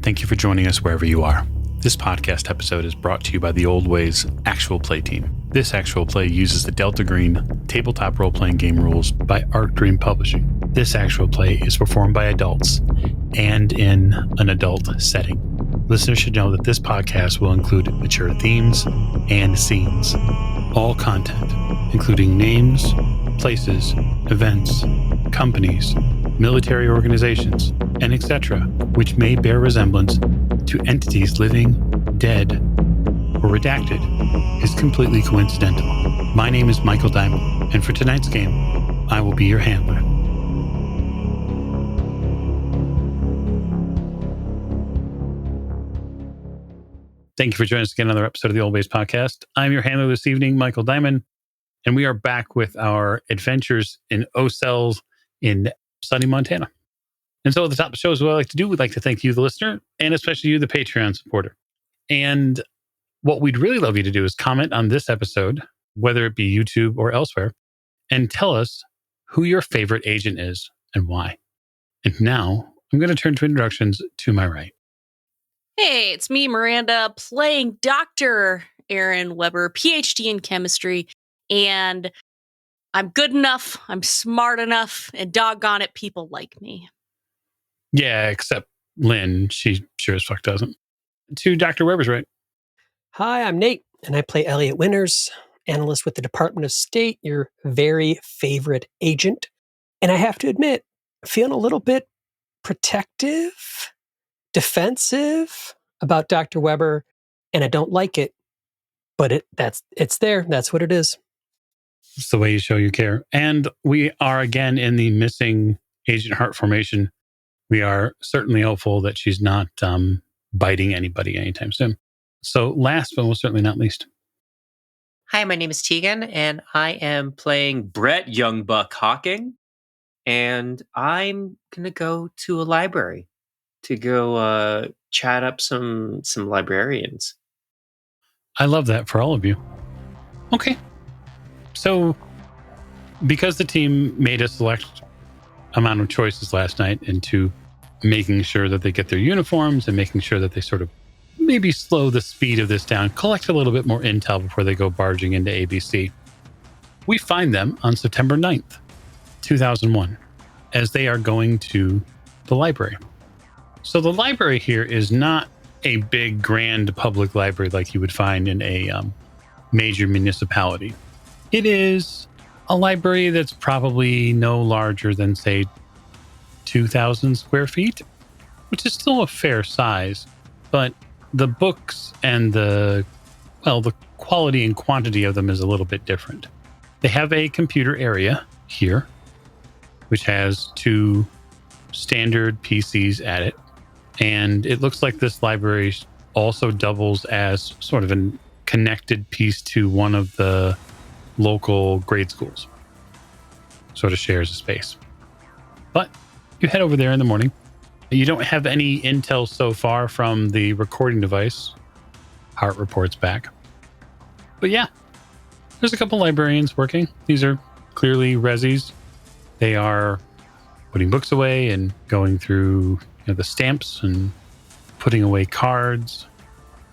Thank you for joining us wherever you are. This podcast episode is brought to you by the Old Ways Actual Play team. This actual play uses the Delta Green tabletop role-playing game rules by Arc Dream Publishing. This actual play is performed by adults and in an adult setting. Listeners should know that this podcast will include mature themes and scenes. All content, including names, places, events, companies, military organizations, and etc., which may bear resemblance to entities living, dead, or redacted, is completely coincidental. My name is Michael Diamond, and for tonight's game, I will be your handler. Thank you for joining us again on another episode of the Old Ways Podcast. I'm your handler this evening, Michael Diamond, and we are back with our adventures in O-Cells in sunny Montana. And so at the top of the show is what I like to do. We'd like to thank you, the listener, and especially you, the Patreon supporter. And what we'd really love you to do is comment on this episode, whether it be YouTube or elsewhere, and tell us who your favorite agent is and why. And now I'm going to turn to introductions to my right. Hey, it's me, Miranda, playing Dr. Aaron Weber, PhD in chemistry, and I'm good enough, I'm smart enough, and doggone it, people like me. Yeah, except Lynn. She sure as fuck doesn't. To Dr. Weber's right. Hi, I'm Nate, and I play Elliot Winters, analyst with the Department of State, your very favorite agent. And I have to admit, feeling a little bit protective, defensive about Dr. Weber, and I don't like it, but it's there. That's what it is. It's the way you show you care. And we are again in the missing Agent Heart formation. We are certainly hopeful that she's not biting anybody anytime soon. So last but most certainly not least. Hi, my name is Tegan, and I am playing Brett Youngbuck Hawking. And I'm going to go to a library to go chat up some librarians. I love that for all of you. Okay. So because the team made a select amount of choices last night into making sure that they get their uniforms and making sure that they sort of maybe slow the speed of this down, collect a little bit more intel before they go barging into ABC. We find them on September 9th, 2001, as they are going to the library. So the library here is not a big, grand public library like you would find in a major municipality. It is a library that's probably no larger than, say, 2,000 square feet, which is still a fair size, but the books and the quality and quantity of them is a little bit different. They have a computer area here, which has 2 standard PCs at it, and it looks like this library also doubles as sort of a connected piece to one of the local grade schools. Sort of shares a space. But you head over there in the morning. You don't have any intel so far from the recording device. Hart reports back. But yeah, there's a couple librarians working. These are clearly resis. They are putting books away and going through the stamps and putting away cards.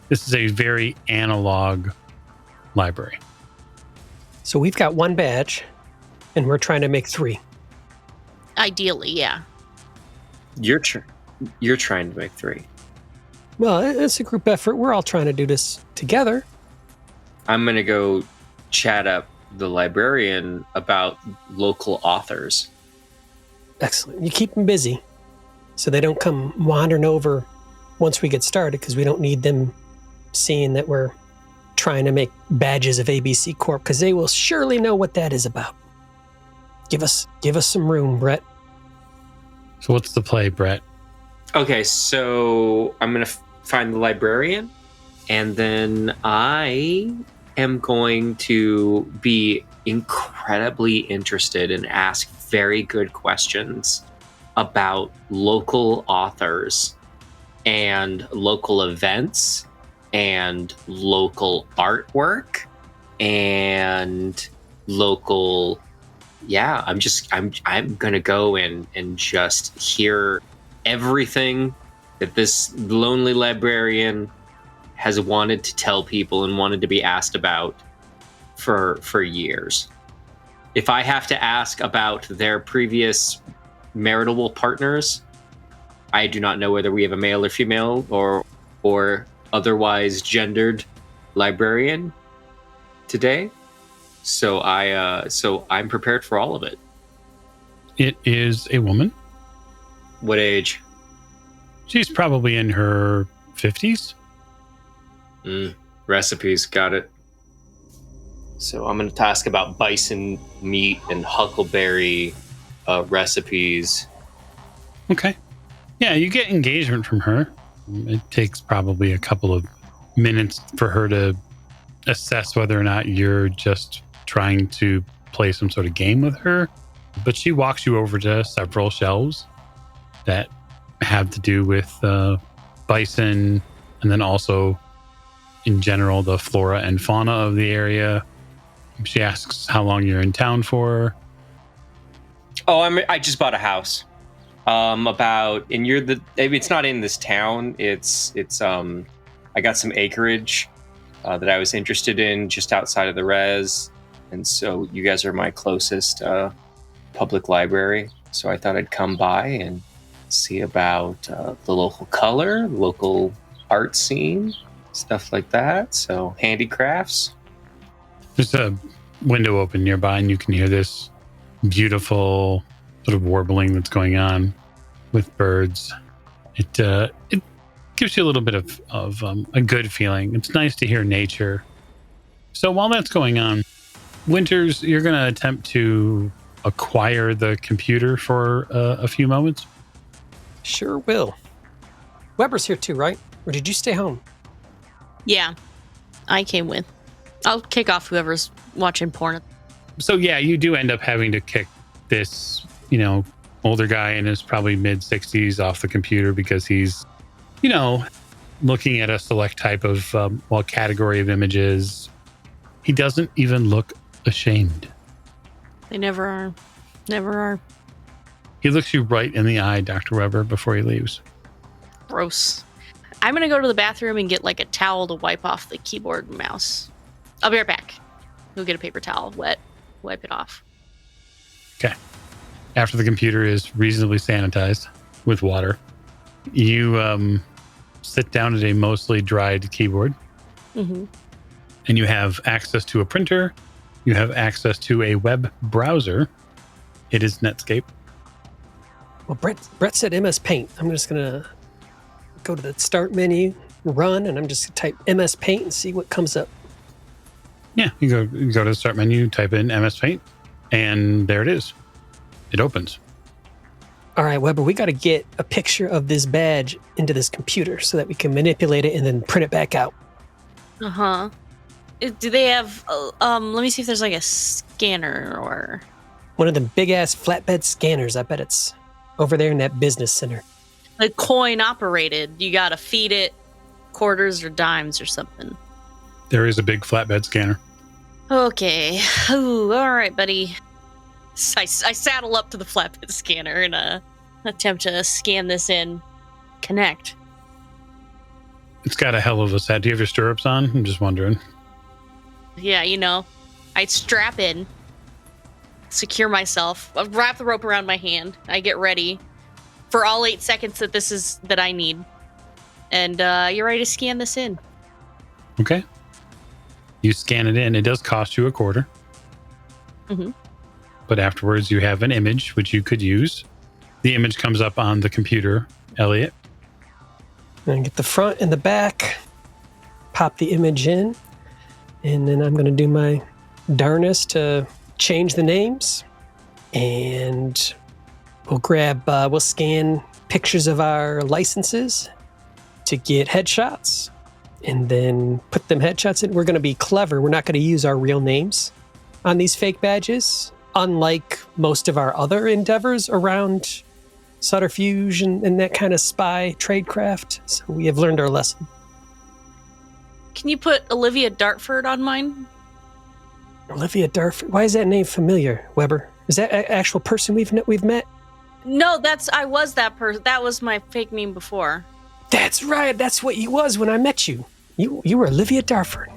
This is a very analog library. So we've got 1 badge, and we're trying to make 3. Ideally, yeah. You're trying to make 3. Well, it's a group effort. We're all trying to do this together. I'm going to go chat up the librarian about local authors. Excellent. You keep them busy so they don't come wandering over once we get started, because we don't need them seeing that we're trying to make badges of ABC Corp, because they will surely know what that is about. Give us some room, Brett. So what's the play, Brett? Okay, so I'm going to find the librarian, and then I am going to be incredibly interested and ask very good questions about local authors and local events and local artwork and local, I'm gonna go and just hear everything that this lonely librarian has wanted to tell people and wanted to be asked about for years. If I have to ask about their previous marital partners, I do not know whether we have a male or female or otherwise gendered librarian today. So I'm prepared for all of it. It is a woman. What age? She's probably in her 50s. Recipes, got it. So I'm going to ask about bison meat and huckleberry recipes. Okay. Yeah, you get engagement from her. It takes probably a couple of minutes for her to assess whether or not you're just trying to play some sort of game with her. But she walks you over to several shelves that have to do with bison, and then also in general the flora and fauna of the area. She asks how long you're in town for. Oh, I just bought a house. It's not in this town. It's I got some acreage that I was interested in just outside of the res, and so you guys are my closest public library. So I thought I'd come by and see about the local color, local art scene, stuff like that. So handicrafts. There's a window open nearby, and you can hear this beautiful sort of warbling that's going on with birds. It gives you a little bit of a good feeling. It's nice to hear nature. So while that's going on, Winters, you're going to attempt to acquire the computer for a few moments. Sure will. Weber's here too, right? Or did you stay home? Yeah, I came with. I'll kick off whoever's watching porn. So yeah, you do end up having to kick this, older guy in his probably mid-60s off the computer because he's, looking at a select type of, category of images. He doesn't even look ashamed. They never are. Never are. He looks you right in the eye, Dr. Weber, before he leaves. Gross. I'm going to go to the bathroom and get like a towel to wipe off the keyboard and mouse. I'll be right back. Go get a paper towel, wipe it off. Okay. After the computer is reasonably sanitized with water, you sit down at a mostly dried keyboard. Mm-hmm. And you have access to a printer. You have access to a web browser. It is Netscape. Well, Brett said MS Paint. I'm just going to go to the start menu, run, and I'm just going to type MS Paint and see what comes up. Yeah, you go to the start menu, type in MS Paint, and there it is. It opens. All right, Weber, we got to get a picture of this badge into this computer so that we can manipulate it and then print it back out. Uh-huh. Do they have, let me see if there's like a scanner or... One of them big-ass flatbed scanners. I bet it's over there in that business center. Like coin-operated. You got to feed it quarters or dimes or something. There is a big flatbed scanner. Okay. Ooh, all right, buddy. So I saddle up to the flatbed scanner and attempt to scan this in. Connect. It's got a hell of a set. Do you have your stirrups on? I'm just wondering. Yeah, I strap in, secure myself, wrap the rope around my hand. I get ready for all 8 seconds that I need. And you're ready to scan this in. Okay. You scan it in. It does cost you $0.25. Mm-hmm. But afterwards, you have an image, which you could use. The image comes up on the computer, Elliot. And get the front and the back, pop the image in, and then I'm going to do my darnest to change the names. And we'll scan pictures of our licenses to get headshots, and then put them headshots in. We're going to be clever. We're not going to use our real names on these fake badges, unlike most of our other endeavors around subterfuge and that kind of spy tradecraft. So we have learned our lesson. Can you put Olivia Dartford on mine? Olivia Dartford? Why is that name familiar, Weber? Is that an actual person we've met? No, I was that person. That was my fake name before. That's right. That's what you was when I met you. You were Olivia Darford.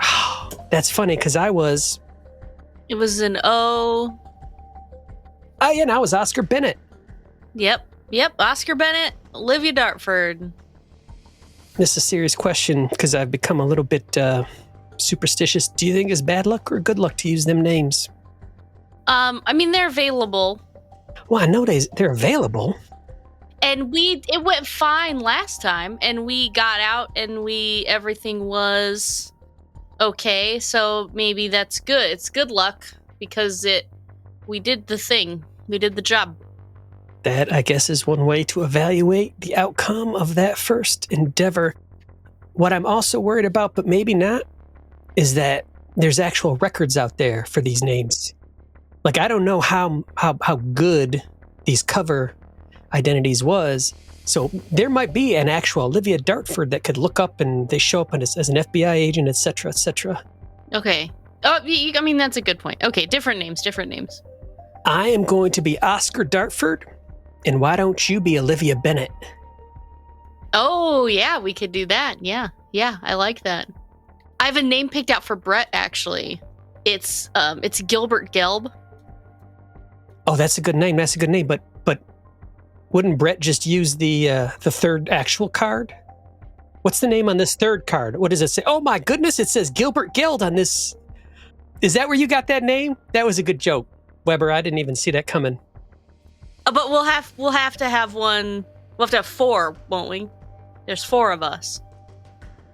Oh, that's funny because I was. It was an O. Oh, yeah, and I was Oscar Bennett. Yep. Oscar Bennett, Olivia Dartford. This is a serious question because I've become a little bit superstitious. Do you think it's bad luck or good luck to use them names? I mean, they're available. Well, I know they're available. And it went fine last time, and we got out, and everything was okay. So maybe that's good. It's good luck because we did the thing. We did the job. That, I guess, is one way to evaluate the outcome of that first endeavor. What I'm also worried about, but maybe not, is that there's actual records out there for these names. Like, I don't know how good these cover identities was. So there might be an actual Olivia Dartford that could look up and they show up as an FBI agent, etc., etc. Okay. Oh, I mean, that's a good point. Okay, different names. I am going to be Oscar Dartford, and why don't you be Olivia Bennett? Oh, yeah, we could do that. Yeah, I like that. I have a name picked out for Brett, actually. It's Gilbert Gelb. Oh, that's a good name. But wouldn't Brett just use the third actual card? What's the name on this third card? What does it say? Oh my goodness, it says Gilbert Geld on this. Is that where you got that name? That was a good joke, Weber. I didn't even see that coming. But we'll have to have one. We'll have to have 4, won't we? There's 4 of us,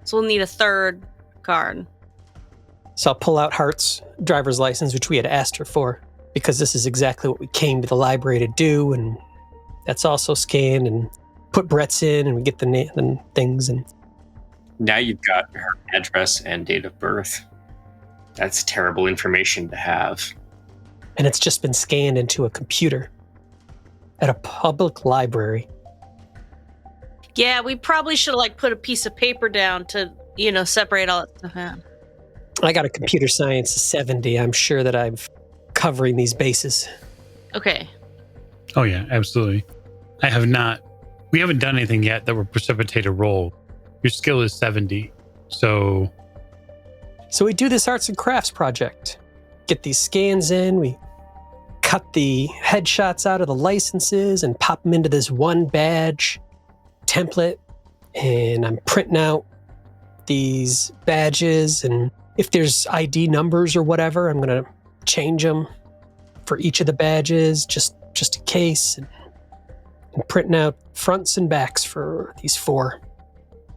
so we'll need a third card. So I'll pull out Hart's driver's license, which we had asked her for, because this is exactly what we came to the library to do, and that's also scanned and put Brett's in, and we get the things. And now you've got her address and date of birth. That's terrible information to have. And it's just been scanned into a computer at a public library. Yeah, we probably should have put a piece of paper down to, separate all that stuff out. I got a computer science 70. I'm sure that I'm covering these bases. Okay. Oh, yeah, absolutely. We haven't done anything yet that would precipitate a roll. Your skill is 70. So we do this arts and crafts project. Get these scans in. We cut the headshots out of the licenses and pop them into this one badge template. And I'm printing out these badges. And if there's ID numbers or whatever, I'm going to change them for each of the badges just in case. And printing out fronts and backs for these 4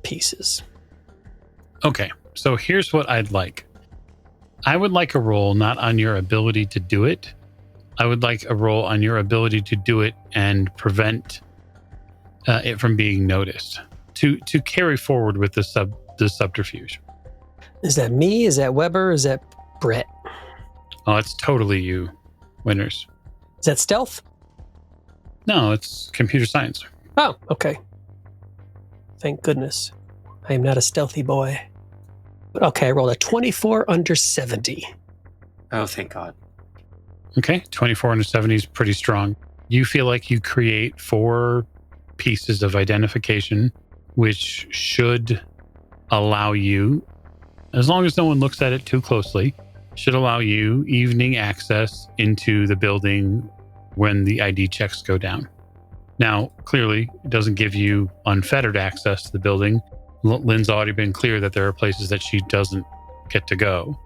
pieces. Okay, so here's what I'd like. I would like a roll not on your ability to do it. I would like a roll on your ability to do it and prevent it from being noticed. To carry forward with the subterfuge. Is that me? Is that Weber? Is that Brett? Oh, it's totally you, winners. Is that stealth? No, it's computer science. Oh, okay. Thank goodness. I am not a stealthy boy. But okay, I rolled a 24 under 70. Oh, thank God. Okay, 24 under 70 is pretty strong. You feel like you create 4 pieces of identification, which should allow you, as long as no one looks at it too closely, should allow you evening access into the building when the ID checks go down. Now, clearly, it doesn't give you unfettered access to the building. Lynn's already been clear that there are places that she doesn't get to go.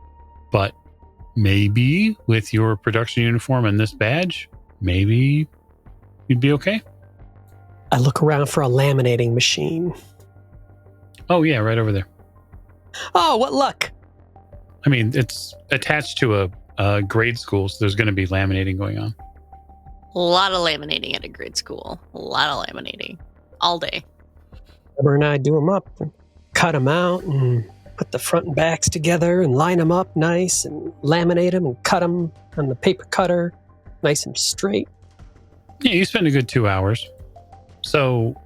But maybe with your production uniform and this badge, maybe you'd be okay. I look around for a laminating machine. Oh, yeah, right over there. Oh, what luck. I mean, it's attached to a grade school, so there's going to be laminating going on. A lot of laminating at a grade school. A lot of laminating. All day. Weber and I do them up, and cut them out, and put the front and backs together, and line them up nice, and laminate them, and cut them on the paper cutter, nice and straight. Yeah, you spend a good 2 hours. So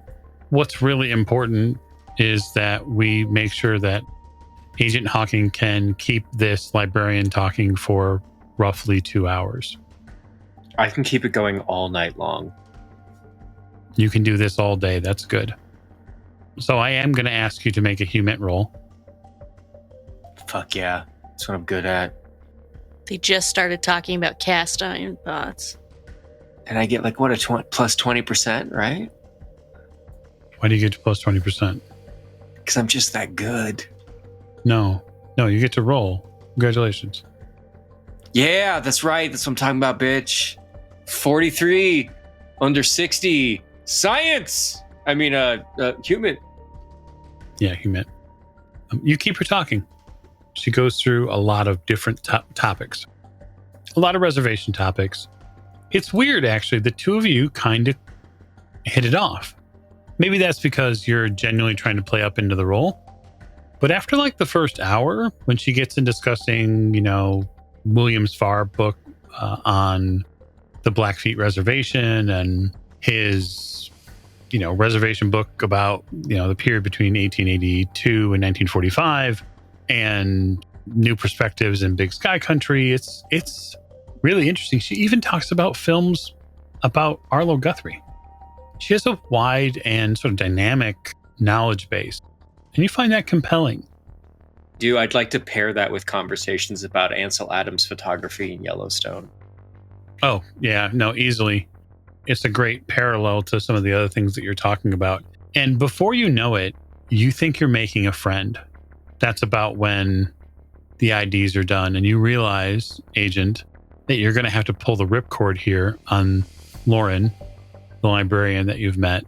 what's really important is that we make sure that Agent Hawking can keep this librarian talking for roughly 2 hours. I can keep it going all night long. You can do this all day. That's good. So I am going to ask you to make a human roll. Fuck yeah. That's what I'm good at. They just started talking about cast iron pots. And I get like, what, plus 20%, right? Why do you get to plus 20%? Because I'm just that good. No, you get to roll. Congratulations. Yeah, that's right. That's what I'm talking about, bitch. 43, under 60. Science! I mean, human. Yeah, human. You keep her talking. She goes through a lot of different topics. A lot of reservation topics. It's weird, actually. The two of you kind of hit it off. Maybe that's because you're genuinely trying to play up into the role. But after like the first hour, when she gets in discussing, William's Farr book on the Blackfeet Reservation and his, reservation book about, the period between 1882 and 1945 and new perspectives in Big Sky Country. It's really interesting. She even talks about films about Arlo Guthrie. She has a wide and sort of dynamic knowledge base. And you find that compelling. I'd like to pair that with conversations about Ansel Adams photography in Yellowstone. Oh, yeah, no, easily. It's a great parallel to some of the other things that you're talking about. And before you know it, you think you're making a friend. That's about when the IDs are done. And you realize, Agent, that you're going to have to pull the ripcord here on Lauren, the librarian that you've met,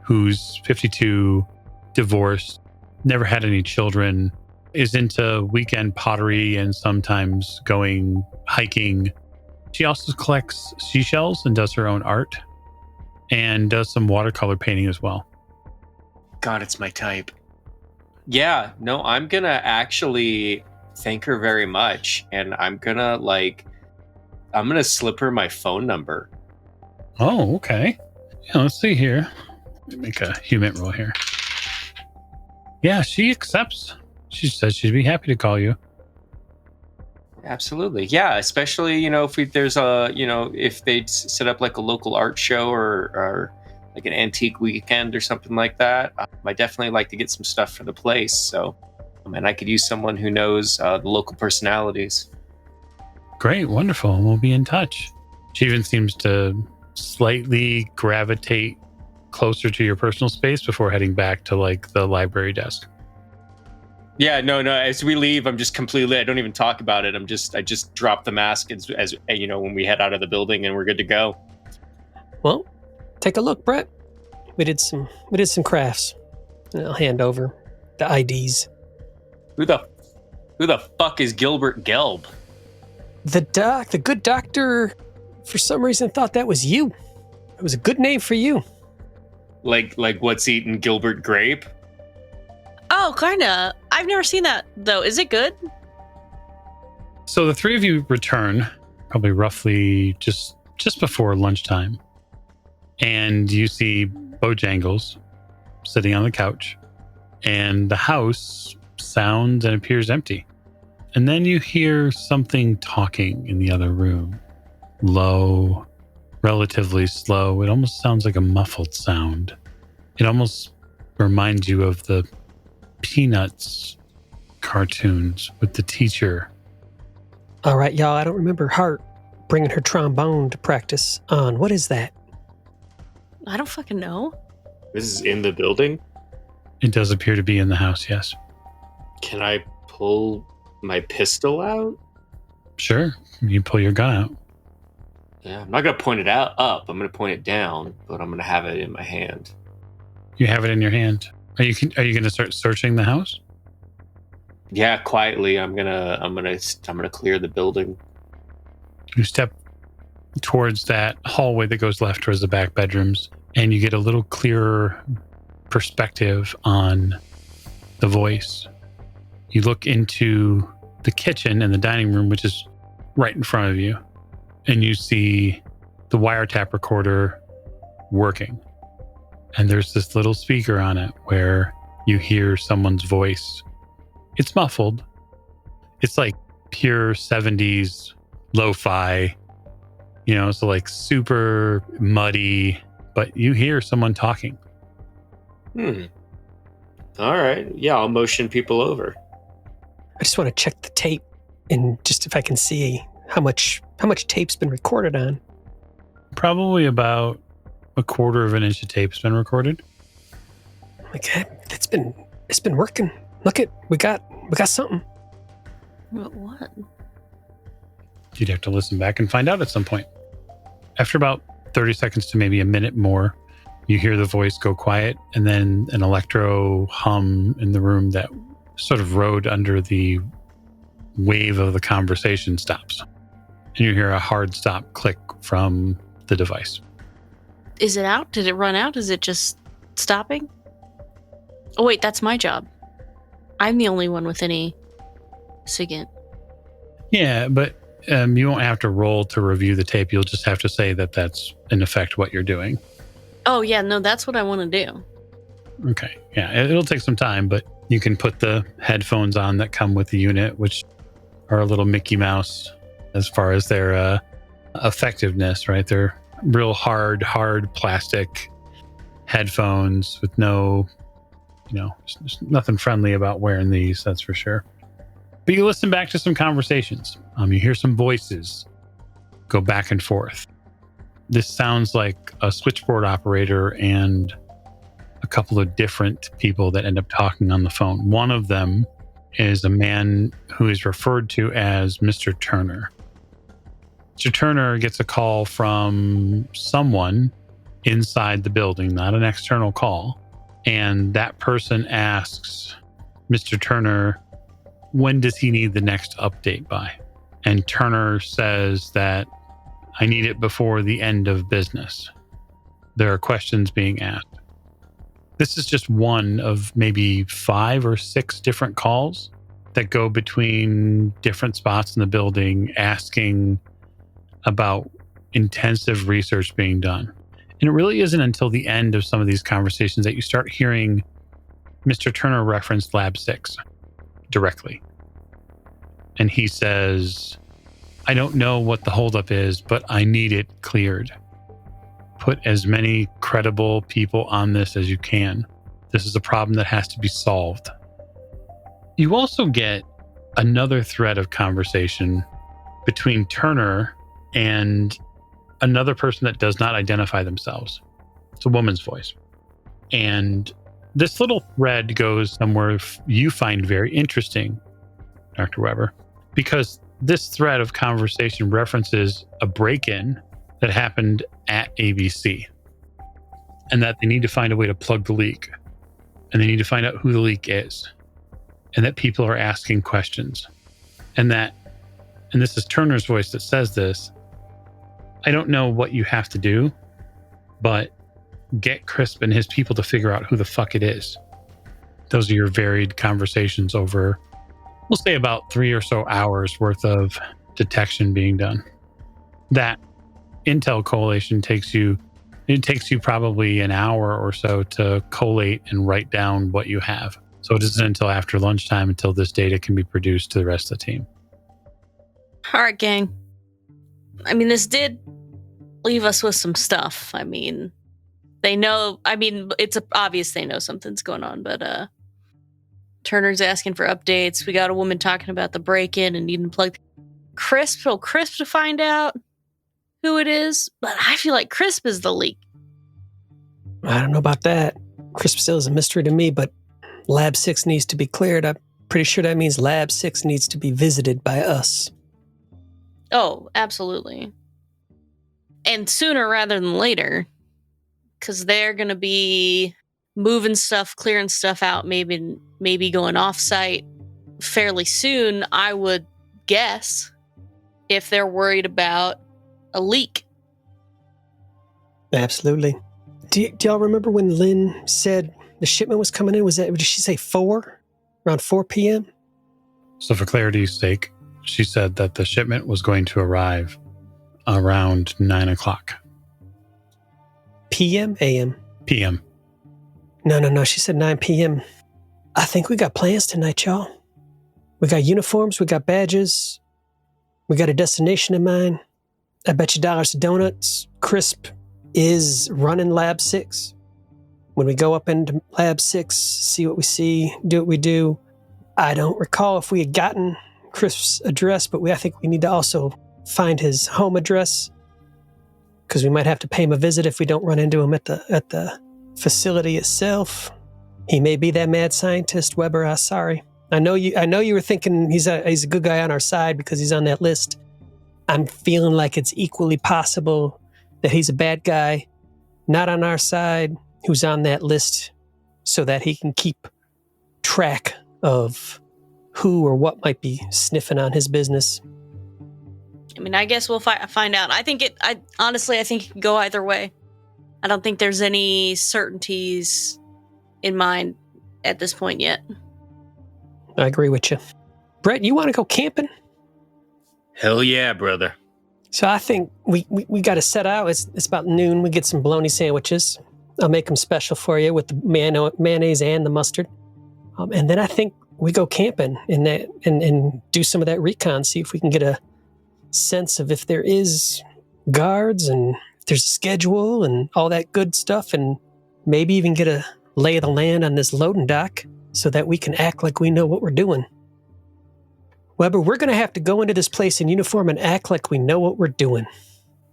who's 52, divorced, never had any children, is into weekend pottery and sometimes going hiking. She also collects seashells and does her own art and does some watercolor painting as well. God, it's my type. Yeah, no, I'm going to actually thank her very much. And I'm going to slip her my phone number. Oh, okay. Yeah, let's see here. Let me make a human roll here. Yeah, she accepts. She says she'd be happy to call you. Absolutely. Yeah, especially, if they'd set up like a local art show or like an antique weekend or something like that. I definitely like to get some stuff for the place. So, and I could use someone who knows the local personalities. Great, wonderful. We'll be in touch. She even seems to slightly gravitate closer to your personal space before heading back to like the library desk. Yeah, no. As we leave, I'm just completely. I don't even talk about it. I just drop the mask as when we head out of the building, and we're good to go. Well, take a look, Brett. We did some crafts. And I'll hand over the IDs. Who the fuck is Gilbert Gelb? The good doctor, for some reason thought that was you. It was a good name for you. Like what's eating Gilbert Grape? Oh, kinda. I've never seen that, though. Is it good? So the three of you return, probably roughly just before lunchtime. And you see Bojangles sitting on the couch. And the house sounds and appears empty. And then you hear something talking in the other room. Low, relatively slow. It almost sounds like a muffled sound. It almost reminds you of the Peanuts cartoons with the teacher. All right, y'all, I don't remember Hart bringing her trombone to practice on. What is that? I don't fucking know. This is in the building? It does appear to be in the house, yes. Can I pull my pistol out? Sure, you pull your gun out. Yeah, I'm not going to point it up. I'm going to point it down, but I'm going to have it in my hand. You have it in your hand. Are you going to start searching the house? Yeah, quietly. I'm gonna clear the building. You step towards that hallway that goes left towards the back bedrooms, and you get a little clearer perspective on the voice. You look into the kitchen and the dining room, which is right in front of you, and you see the wiretap recorder working. And there's this little speaker on it where you hear someone's voice. It's muffled. It's like pure 70s lo-fi, so like super muddy, but you hear someone talking. All right. Yeah, I'll motion people over. I just want to check the tape and just if I can see how much tape's been recorded on. Probably about a quarter of an inch of tape's been recorded. Like it's been working. Look it, we got something. What? You'd have to listen back and find out at some point. After about 30 seconds to maybe a minute more, you hear the voice go quiet, and then an electro hum in the room that sort of rode under the wave of the conversation stops. And you hear a hard stop click from the device. Is it out? Did it run out? Is it just stopping? Oh, wait, that's my job. I'm the only one with any SIGINT. Yeah, but you won't have to roll to review the tape. You'll just have to say that that's, in effect, what you're doing. Oh, yeah, no, that's what I want to do. Okay, yeah, it'll take some time, but you can put the headphones on that come with the unit, which are a little Mickey Mouse as far as their effectiveness, right? They're real hard plastic headphones with no, there's nothing friendly about wearing these, that's for sure. But you listen back to some conversations. You hear some voices go back and forth. This sounds like a switchboard operator and a couple of different people that end up talking on the phone. One of them is a man who is referred to as Mr. Turner. Mr. Turner gets a call from someone inside the building, not an external call. And that person asks Mr. Turner, when does he need the next update by? And Turner says that I need it before the end of business. There are questions being asked. This is just one of maybe 5 or 6 different calls that go between different spots in the building asking about intensive research being done. And it really isn't until the end of some of these conversations that you start hearing Mr. Turner reference Lab 6 directly. And he says, I don't know what the holdup is, but I need it cleared. Put as many credible people on this as you can. This is a problem that has to be solved. You also get another thread of conversation between Turner and another person that does not identify themselves. It's a woman's voice. And this little thread goes somewhere you find very interesting, Dr. Weber, because this thread of conversation references a break-in that happened at ABC and that they need to find a way to plug the leak and they need to find out who the leak is and that people are asking questions and this is Turner's voice that says this, I don't know what you have to do, but get Crisp and his people to figure out who the fuck it is. Those are your varied conversations over, we'll say about 3 or so hours worth of detection being done. That intel collation takes you probably an hour or so to collate and write down what you have. So it isn't until after lunchtime until this data can be produced to the rest of the team. All right, gang. I mean, this did leave us with some stuff. I mean, it's obvious they know something's going on, but Turner's asking for updates. We got a woman talking about the break-in and needing to plug Crisp to find out who it is, but I feel like Crisp is the leak. I don't know about that. Crisp still is a mystery to me, but Lab 6 needs to be cleared. I'm pretty sure that means Lab 6 needs to be visited by us. Oh, absolutely. And sooner rather than later, because they're going to be moving stuff, clearing stuff out, maybe going off-site fairly soon, I would guess, if they're worried about a leak. Absolutely. Do y'all remember when Lynn said the shipment was coming in? Did she say 4? Around 4 p.m.? So for clarity's sake, she said that the shipment was going to arrive around 9 o'clock. PM? AM? PM. No. She said 9 p.m. I think we got plans tonight, y'all. We got uniforms. We got badges. We got a destination in mind. I bet you dollars to donuts. Crisp is running Lab 6. when we go up into Lab 6, see what we see, do what we do. I don't recall if we had gotten Crisp's address, but I think we need to also find his home address because we might have to pay him a visit if we don't run into him at the facility itself. He may be that mad scientist, Weber. Sorry. I know you were thinking he's a good guy on our side because he's on that list. I'm feeling like it's equally possible that he's a bad guy, not on our side, who's on that list so that he can keep track of who or what might be sniffing on his business. I mean, I guess we'll find out. Honestly, I think it can go either way. I don't think there's any certainties in mind at this point yet. I agree with you. Brett, you want to go camping? Hell yeah, brother. So I think we got to set out. It's about noon. We get some bologna sandwiches. I'll make them special for you with the mayonnaise and the mustard. And then I think we go camping and do some of that recon, see if we can get a sense of if there is guards and if there's a schedule and all that good stuff, and maybe even get a lay of the land on this loading dock so that we can act like we know what we're doing. Weber, we're going to have to go into this place in uniform and act like we know what we're doing.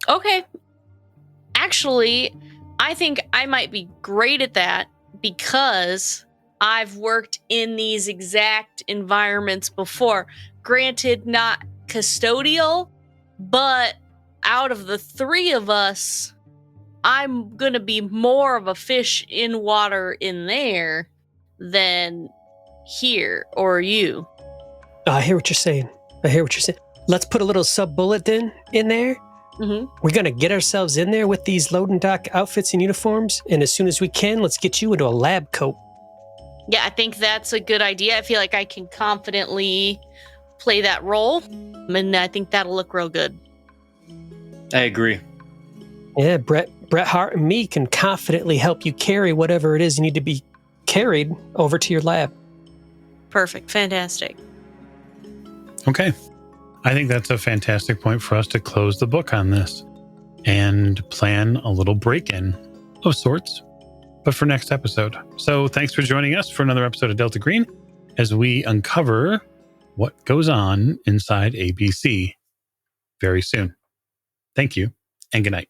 Okay. Actually, I think I might be great at that because I've worked in these exact environments before. Granted, not custodial, but out of the three of us, I'm going to be more of a fish in water in there than here or you. I hear what you're saying. Let's put a little sub-bullet then in there. Mm-hmm. We're going to get ourselves in there with these load and dock outfits and uniforms, and as soon as we can, let's get you into a lab coat. Yeah, I think that's a good idea. I feel like I can confidently play that role, and I think that'll look real good. I agree. Yeah, Bret Hart and me can confidently help you carry whatever it is you need to be carried over to your lab. Perfect. Fantastic. Okay. I think that's a fantastic point for us to close the book on this and plan a little break-in of sorts, but for next episode. So thanks for joining us for another episode of Delta Green as we uncover what goes on inside ABC very soon. Thank you and good night.